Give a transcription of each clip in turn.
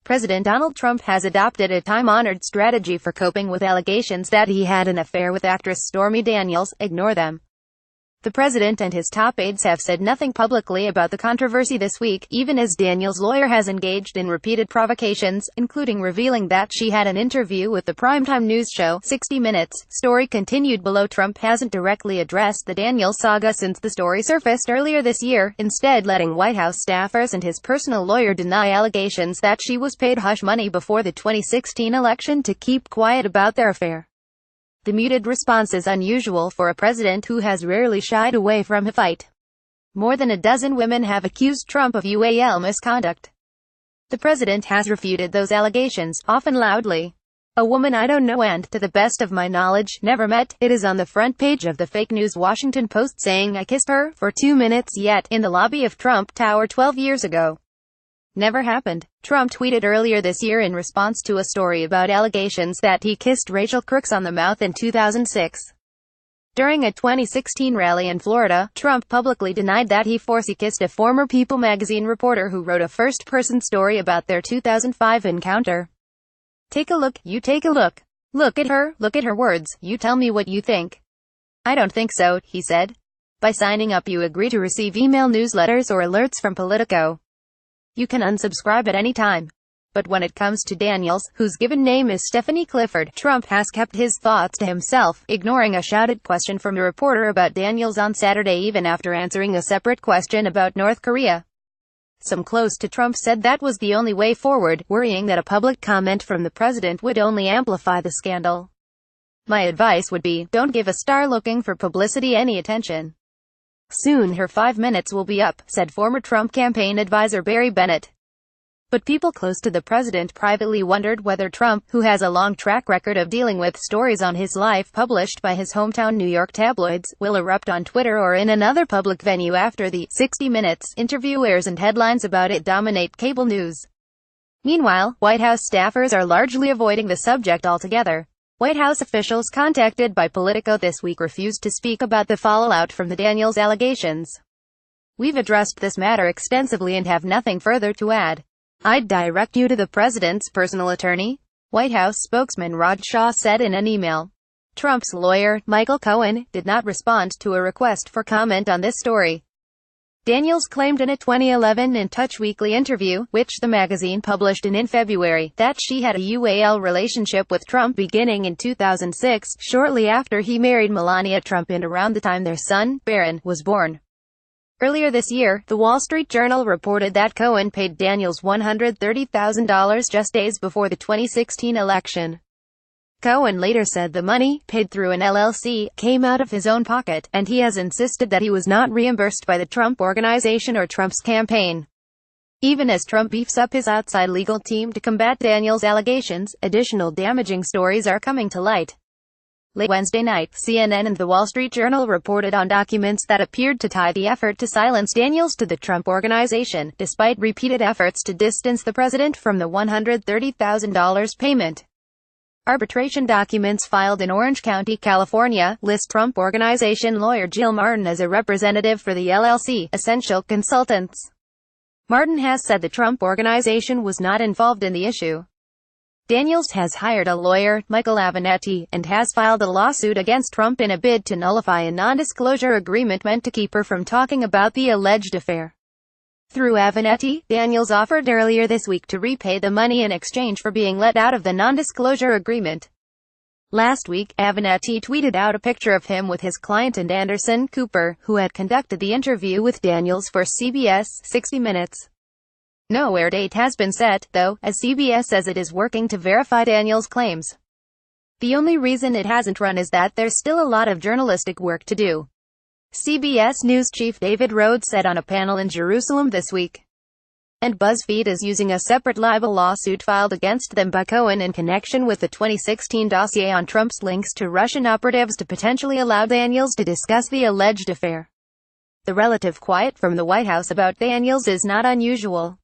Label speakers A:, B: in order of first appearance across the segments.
A: President Donald Trump has adopted a time-honored strategy for coping with allegations that he had an affair with actress Stormy Daniels: ignore them. The president and his top aides have said nothing publicly about the controversy this week, even as Daniels' lawyer has engaged in repeated provocations, including revealing that she had an interview with the primetime news show 60 Minutes. Story continued below. Trump hasn't directly addressed the Daniels saga since the story surfaced earlier this year, instead letting White House staffers and his personal lawyer deny allegations that she was paid hush money before the 2016 election to keep quiet about their affair. The muted response is unusual for a president who has rarely shied away from a fight. More than a dozen women have accused Trump of UAL misconduct. The president has refuted those allegations, often loudly. "A woman I don't know and, to the best of my knowledge, never met." It is on the front page of the fake news Washington Post saying, "I kissed her for 2 minutes yet in the lobby of Trump Tower 12 years ago. Never happened." Trump tweeted earlier this year in response to a story about allegations that he kissed Rachel Crooks on the mouth in 2006. During a 2016 rally in Florida, Trump publicly denied that he kissed a former People magazine reporter who wrote a first-person story about their 2005 encounter. "Take a look, you take a look. Look at her words, you tell me what you think." "I don't think so," he said. "By signing up you agree to receive email newsletters or alerts from Politico. You can unsubscribe at any time." But when it comes to Daniels, whose given name is Stephanie Clifford, Trump has kept his thoughts to himself, ignoring a shouted question from a reporter about Daniels on Saturday even after answering a separate question about North Korea. Some close to Trump said that was the only way forward, worrying that a public comment from the president would only amplify the scandal. "My advice would be, don't give a star looking for publicity any attention. Soon her 5 minutes will be up," said former Trump campaign advisor Barry Bennett. But people close to the president privately wondered whether Trump, who has a long track record of dealing with stories on his life published by his hometown New York tabloids, will erupt on Twitter or in another public venue after the 60 Minutes interview airs and headlines about it dominate cable news. Meanwhile, White House staffers are largely avoiding the subject altogether. White House officials contacted by Politico this week refused to speak about the fallout from the Daniels allegations. "We've addressed this matter extensively and have nothing further to add. I'd direct you to the president's personal attorney," White House spokesman Rod Shaw said in an email. Trump's lawyer, Michael Cohen, did not respond to a request for comment on this story. Daniels claimed in a 2011 In Touch Weekly interview, which the magazine published in February, that she had a UAL relationship with Trump beginning in 2006, shortly after he married Melania Trump and around the time their son, Barron, was born. Earlier this year, The Wall Street Journal reported that Cohen paid Daniels $130,000 just days before the 2016 election. Cohen later said the money, paid through an LLC, came out of his own pocket, and he has insisted that he was not reimbursed by the Trump Organization or Trump's campaign. Even as Trump beefs up his outside legal team to combat Daniels' allegations, additional damaging stories are coming to light. Late Wednesday night, CNN and The Wall Street Journal reported on documents that appeared to tie the effort to silence Daniels to the Trump Organization, despite repeated efforts to distance the president from the $130,000 payment. Arbitration documents filed in Orange County, California, list Trump Organization lawyer Jill Martin as a representative for the LLC, Essential Consultants. Martin has said the Trump Organization was not involved in the issue. Daniels has hired a lawyer, Michael Avenatti, and has filed a lawsuit against Trump in a bid to nullify a non-disclosure agreement meant to keep her from talking about the alleged affair. Through Avenatti, Daniels offered earlier this week to repay the money in exchange for being let out of the non-disclosure agreement. Last week, Avenatti tweeted out a picture of him with his client and Anderson Cooper, who had conducted the interview with Daniels for CBS 60 Minutes. No air date has been set, though, as CBS says it is working to verify Daniels' claims. The only reason it hasn't run is that there's still a lot of journalistic work to do, CBS News chief David Rhodes said on a panel in Jerusalem this week. And BuzzFeed is using a separate libel lawsuit filed against them by Cohen in connection with the 2016 dossier on Trump's links to Russian operatives to potentially allow Daniels to discuss the alleged affair. The relative quiet from the White House about Daniels is not unusual.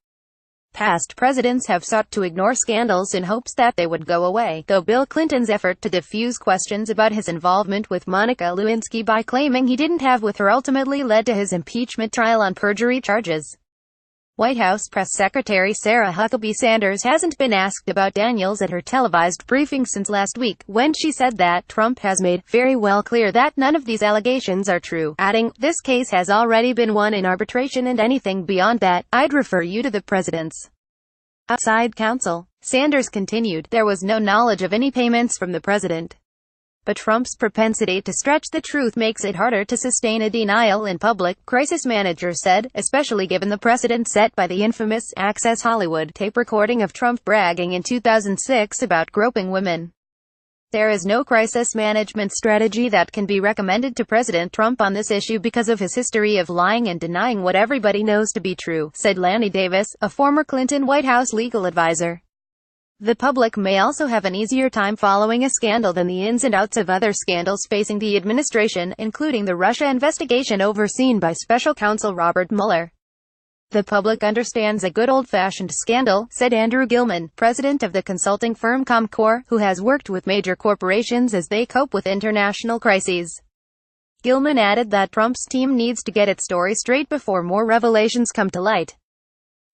A: Past presidents have sought to ignore scandals in hopes that they would go away, though Bill Clinton's effort to diffuse questions about his involvement with Monica Lewinsky by claiming he didn't have with her ultimately led to his impeachment trial on perjury charges. White House Press Secretary Sarah Huckabee Sanders hasn't been asked about Daniels at her televised briefing since last week, when she said that Trump has made very well clear that none of these allegations are true, adding, "This case has already been won in arbitration, and anything beyond that, I'd refer you to the president's outside counsel." Sanders continued, "There was no knowledge of any payments from the president. But Trump's propensity to stretch the truth makes it harder to sustain a denial in public," crisis manager said, especially given the precedent set by the infamous Access Hollywood tape recording of Trump bragging in 2006 about groping women. "There is no crisis management strategy that can be recommended to President Trump on this issue because of his history of lying and denying what everybody knows to be true," said Lanny Davis, a former Clinton White House legal advisor. "The public may also have an easier time following a scandal than the ins and outs of other scandals facing the administration, including the Russia investigation overseen by Special Counsel Robert Mueller. The public understands a good old-fashioned scandal," said Andrew Gilman, president of the consulting firm Comcor, who has worked with major corporations as they cope with international crises. Gilman added that Trump's team needs to get its story straight before more revelations come to light.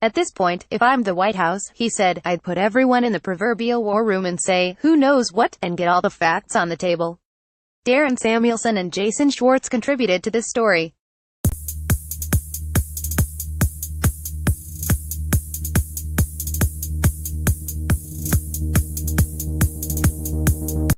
A: "At this point, if I'm the White House," he said, "I'd put everyone in the proverbial war room and say, who knows what, and get all the facts on the table." Darren Samuelson and Jason Schwartz contributed to this story.